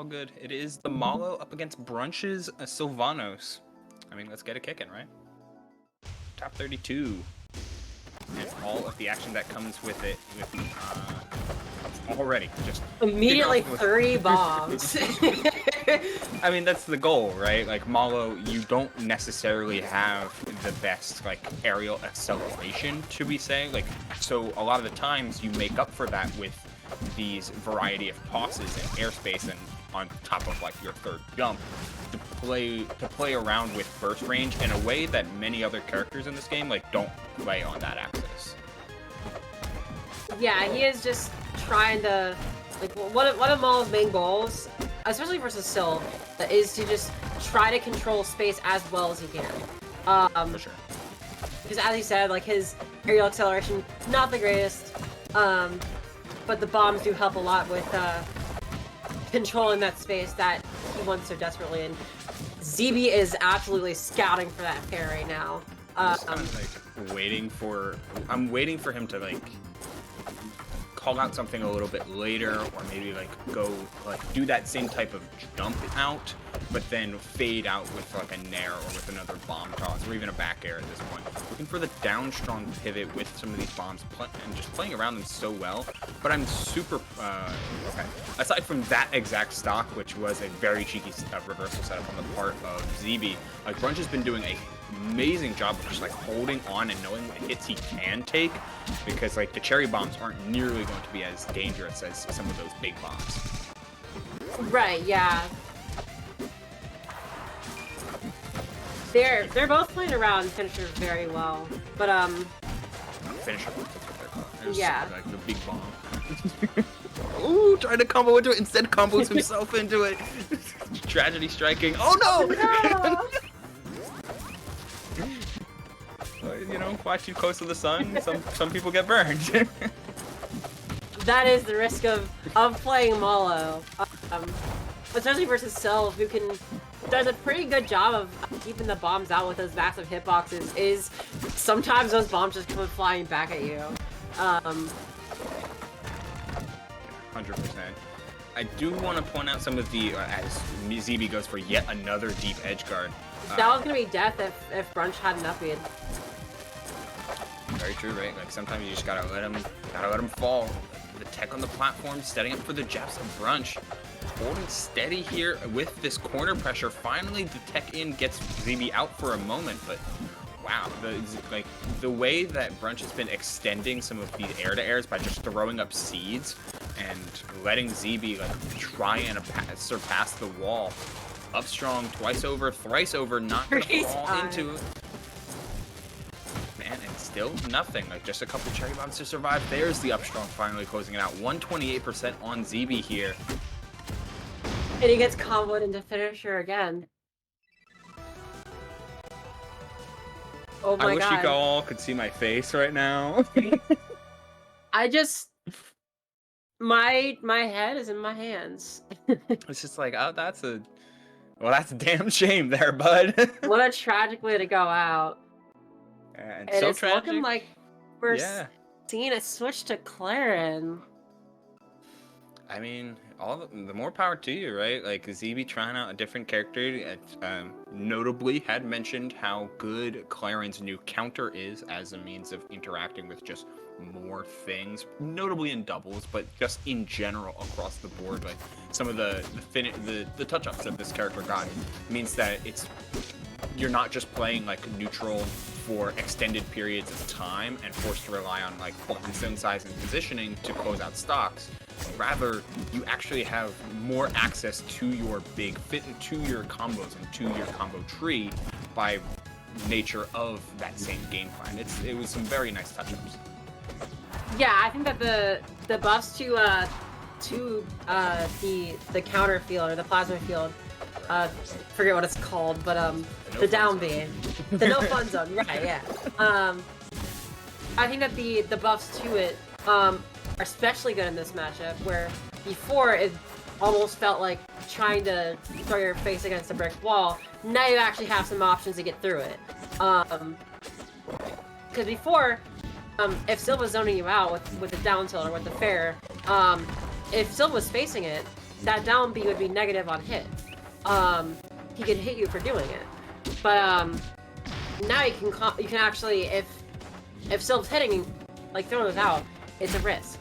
all good. It is the Mollo up against Brunch's Sylvanos. I mean, let's get it kicking, right? Top 32. And all of the action that comes with it, already just immediately 30 bombs. I mean, that's the goal, right? Like Mollo, you don't necessarily have the best like aerial acceleration, should we say? Like, so a lot of the times you make up for that with these variety of tosses and airspace, and on top of like your third jump, to play around with burst range in a way that many other characters in this game like don't play on that axis. Yeah, he is just trying to, like, one of Mollo's main goals, especially versus Syl, is to just try to control space as well as he can. For sure. Because as he said, like, his aerial acceleration, not the greatest, but the bombs do help a lot with controlling that space that he wants so desperately. And ZeeBee is absolutely scouting for that pair right now. I'm kind of like I'm waiting for him to like call out something a little bit later, or maybe like go like do that same type of jump out, but then fade out with like a nair or with another bomb toss or even a back air at this point. Looking for the down strong pivot with some of these bombs and just playing around them so well. But I'm super okay. Aside from that exact stock, which was a very cheeky reversal setup on the part of ZeeBee, like Brunch has been doing a amazing job of just like holding on and knowing what hits he can take, because like the cherry bombs aren't nearly going to be as dangerous as some of those big bombs. Right, yeah. They're both playing around Finisher very well, but Finisher, that's what they're called. There's yeah, like the big bomb. Ooh, trying to combo into it, instead combos himself into it. Tragedy striking. Oh no! You know, fly too close to the sun, some people get burned. That is the risk of playing Mollo, especially versus Syl, who does a pretty good job of keeping the bombs out with those massive hitboxes. Is sometimes those bombs just come flying back at you. 100%. I do want to point out some of the as ZeeBee goes for yet another deep edge guard. That was gonna be death if Brunch hadn't upbeat. Very true, right? Like sometimes you just gotta let him fall. The tech on the platform, setting up for the jabs of Brunch, holding steady here with this corner pressure. Finally, the tech in gets ZeeBee out for a moment, but wow, the way that Brunch has been extending some of these air-to-airs by just throwing up seeds and letting ZeeBee like try and surpass the wall. Up strong, twice over, thrice over, not gonna fall into it. Man, and still nothing. Like just a couple cherry bombs to survive. There's the up strong finally closing it out. 128% on ZeeBee here. And he gets comboed into Finisher again. Oh my god. I wish you all could see my face right now. I just... My head is in my hands. It's just like, oh, that's a damn shame there, bud. What a tragic way to go out. And so it's tragic. Looking like we're seeing a switch to Claren. I mean, the more power to you, right? Like ZeeBee trying out a different character. Notably had mentioned how good Claren's new counter is as a means of interacting with just more things, notably in doubles, but just in general across the board. Like some of the touch-ups that this character got means that you're not just playing like neutral for extended periods of time and forced to rely on like zone size and positioning to close out stocks. Rather, you actually have more access to your big fit, to your combos, and to your combo tree by nature of that same game plan. It was some very nice touch-ups. Yeah, I think that the buffs to the counter field or the plasma field, forget what it's called, but the down B, the no fun zone, right? Yeah. I think that the buffs to it are especially good in this matchup, where before it almost felt like trying to throw your face against a brick wall. Now you actually have some options to get through it. Because before, if Syl was zoning you out with the down tilt or with the fair, if Syl was facing it, that down B would be negative on hit. He could hit you for doing it. But now you can actually, if Sylph's hitting, like throwing it out, it's a risk.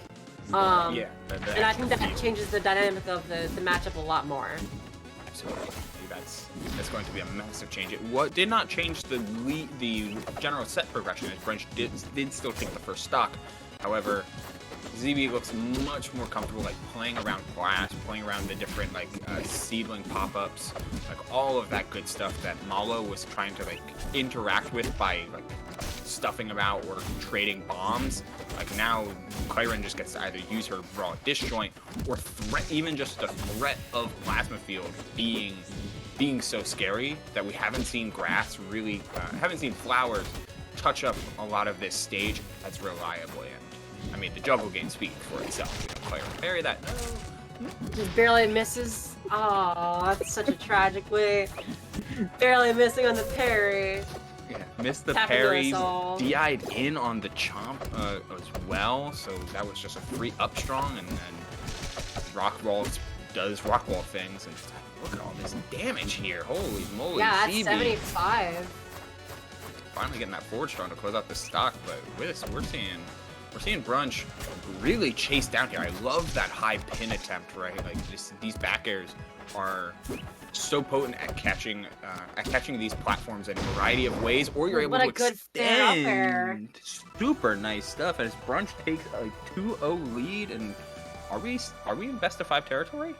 Yeah, and I think that changes the dynamic of the matchup a lot more. Absolutely. That's going to be a massive change. It did not change the general set progression, as Brunch did still take the first stock. However, ZeeBee looks much more comfortable, like playing around glass, playing around the different like seedling pop-ups, like all of that good stuff that Mollo was trying to like interact with by like stuffing about or trading bombs. Like now, Clairen just gets to either use her raw disjoint or even just the threat of Plasma Field being so scary that we haven't seen grass really, haven't seen flowers touch up a lot of this stage as reliably. And I mean, the juggle game speaks for itself. You know, Clairen parry that. No. Just barely misses. Oh, that's such a tragic way. Barely missing on the parry. Yeah, missed the parry, DI'd in on the chomp as well, so that was just a free up strong, and then Rockwall does Rockwall things, and look at all this damage here, holy moly. Yeah, that's 75. Finally getting that forward strong to close out the stock, but with this, we're seeing Brunch really chase down here. I love that high pin attempt, right? Like these back airs are so potent at catching these platforms in a variety of ways, or you're able to extend. Super nice stuff as Brunch takes a 2-0 lead. And are we in best of 5 territory?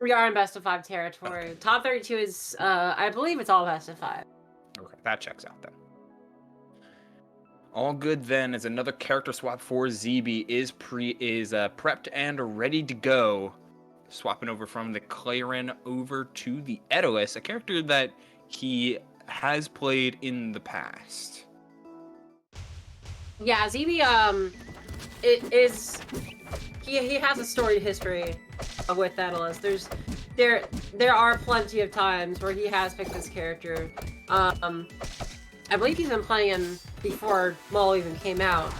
We are in best of 5 territory. Okay. Top 32 is I believe it's all best of 5. Okay, that checks out then. All good then, as another character swap for ZeeBee is prepped and ready to go. Swapping over from the Clairen over to the Etalus, a character that he has played in the past. Yeah, ZeeBee, he has a storied history with Etalus. There are plenty of times where he has picked this character. I believe he's been playing him before Mollo even came out.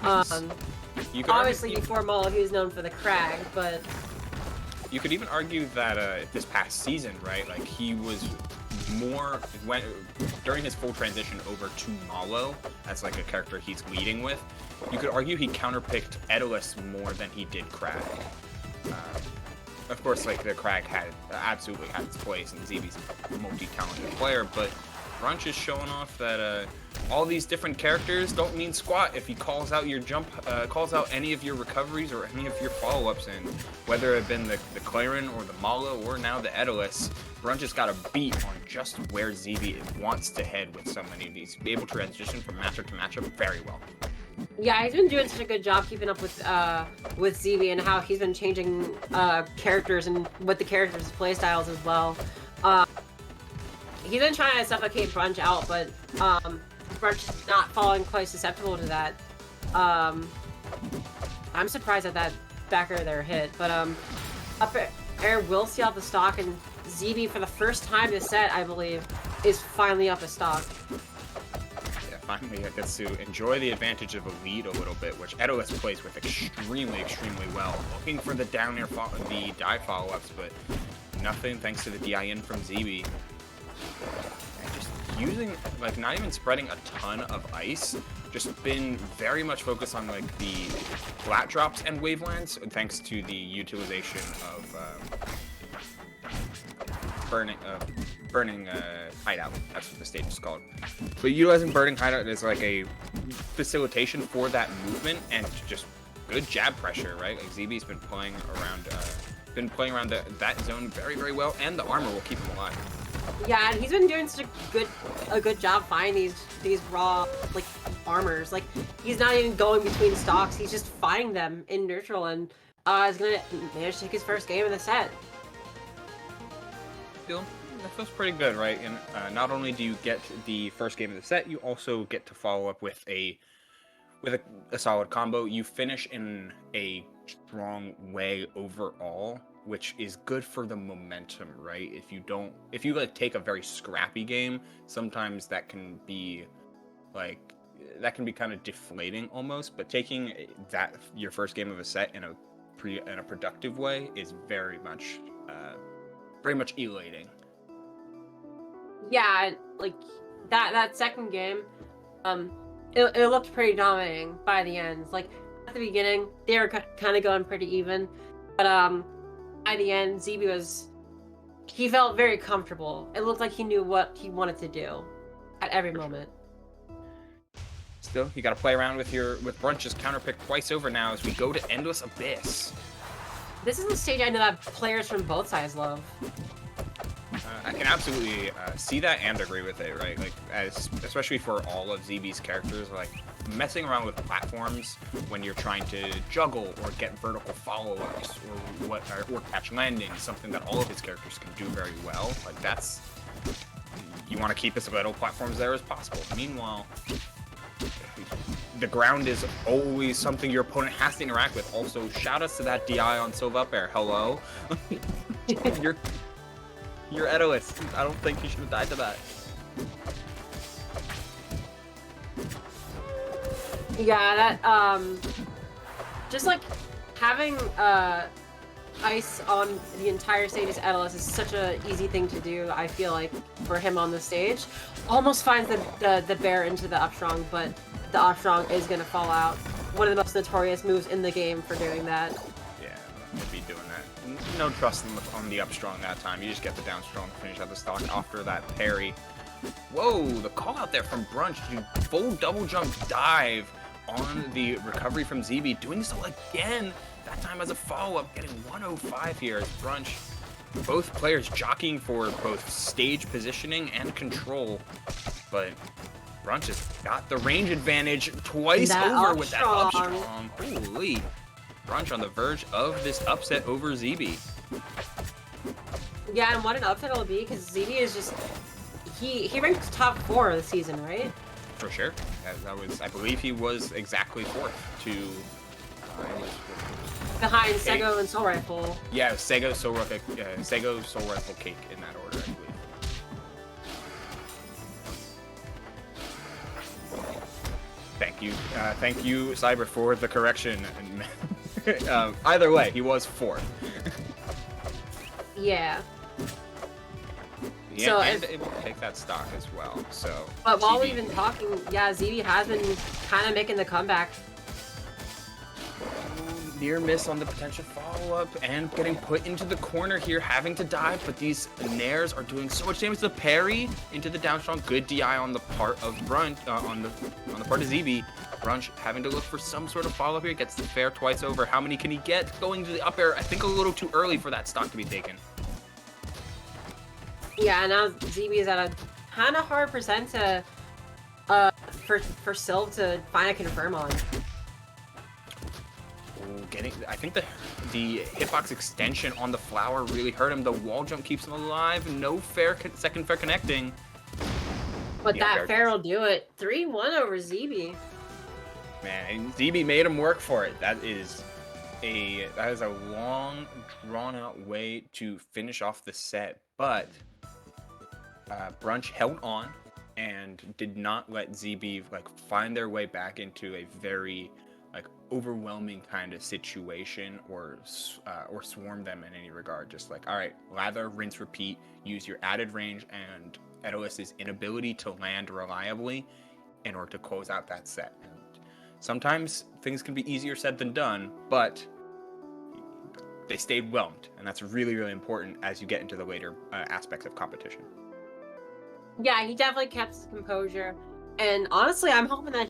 Obviously before Mollo he was known for the Crag, but you could even argue that this past season, right? Like he was during his full transition over to Mollo as like a character he's leading with. You could argue he counterpicked Etalus more than he did Crag. Of course, like the Crag absolutely had its place, and ZeeBee's a multi-talented player, but Brunch is showing off that all these different characters don't mean squat if he calls out your jump, calls out any of your recoveries or any of your follow-ups, and whether it had been the Clairen or the Mollo or now the Etalus, Brunch has got a beat on just where ZeeBee wants to head with so many of these. Be able to transition from matchup to matchup very well. Yeah, he's been doing such a good job keeping up with ZeeBee and how he's been changing characters and with the characters' playstyles as well. He's been trying to suffocate Brunch out, but Brunch is not falling quite susceptible to that. I'm surprised that back air there hit, but up air will see out the stock, and ZeeBee for the first time this set, I believe, is finally up a stock. Yeah, finally gets to enjoy the advantage of a lead a little bit, which Etalus plays with extremely, extremely well. Looking for the down air, the die follow-ups, but nothing thanks to the DI in from ZeeBee. And just using, like, not even spreading a ton of ice, just been very much focused on, like, the flat drops and wavelands, thanks to the utilization of burning hideout. That's what the stage is called. But utilizing burning hideout is like a facilitation for that movement and just good jab pressure, right? Like ZeeBee's been playing around that zone very, very well, and the armor will keep him alive. Yeah, and he's been doing such a good job finding these raw like armors. Like he's not even going between stocks; he's just finding them in neutral, and is gonna manage to take his first game of the set. That feels pretty good, right? And not only do you get the first game of the set, you also get to follow up with a solid combo. You finish in a strong way overall, which is good for the momentum, right? If you like take a very scrappy game, sometimes that can be kind of deflating almost. But taking your first game of a set in a in a productive way is very much elating. Yeah, like that second game, it looked pretty dominating by the end. Like at the beginning, they were kind of going pretty even, but by the end, ZeeBee he felt very comfortable. It looked like he knew what he wanted to do at every moment. Still, you got to play around with Brunch's counterpick twice over now as we go to Endless Abyss. This is a stage I know that players from both sides love. I can absolutely see that and agree with it, right? Like, especially for all of ZeeBee's characters, like messing around with platforms when you're trying to juggle or get vertical follow-ups or catch landings, something that all of his characters can do very well. Like you want to keep as little platforms there as possible. Meanwhile, the ground is always something your opponent has to interact with. Also, shout outs to that DI on Silva up air. Hello. You're Etalus. I don't think you should have died to that. Yeah, that just like having ice on the entire stage as Etalus is such an easy thing to do. I feel like for him on the stage, almost finds the bear into the up strong, but the up strong is gonna fall out. One of the most notorious moves in the game for doing that. Yeah, I'd be doing that. No trust on the up strong that time. You just get the down strong, finish out the stock after that parry. Whoa, the call out there from Brunch. You full double jump dive on the recovery from ZeeBee, doing so again. That time as a follow-up, getting 105 here as Brunch. Both players jockeying for both stage positioning and control, but Brunch has got the range advantage twice over with that up strong. Holy. Brunch on the verge of this upset over ZeeBee. Yeah, and what an upset it'll be, because ZeeBee is just... He ranked top 4 this season, right? For sure. That was, I believe he was exactly 4th to... behind Sego and Soul Rifle. Yeah, Sego, Soul Rifle, Cake in that order, I believe. Thank you, Cyber, for the correction. Either way, he was 4th. Yeah. Yeah, so and able to take that stock as well. So. But while we've been talking, yeah, ZeeBee has been kind of making the comeback. Near miss on the potential follow-up and getting put into the corner here, having to dive, but these nairs are doing so much damage. The parry into the down strong, good DI on the part of Brunch, on the part of ZeeBee. Brunch having to look for some sort of follow-up here, gets the fair twice over. How many can he get? Going to the up air, I think a little too early for that stock to be taken. Yeah, now ZeeBee is at a kind of hard percent to for Sylv to find a confirm on. I think the hitbox extension on the flower really hurt him. The wall jump keeps him alive. No second fair connecting. But yeah, that fair will do it. 3-1 over ZeeBee. Man, ZeeBee made him work for it. That is a long, drawn-out way to finish off the set. But Brunch held on and did not let ZeeBee find their way back into a very overwhelming kind of situation or swarm them in any regard. Just all right, lather, rinse, repeat, use your added range and Etalus' inability to land reliably in order to close out that set. And sometimes things can be easier said than done, but they stayed whelmed, and that's really, really important as you get into the later aspects of competition. Yeah, he definitely kept his composure, and honestly, I'm hoping that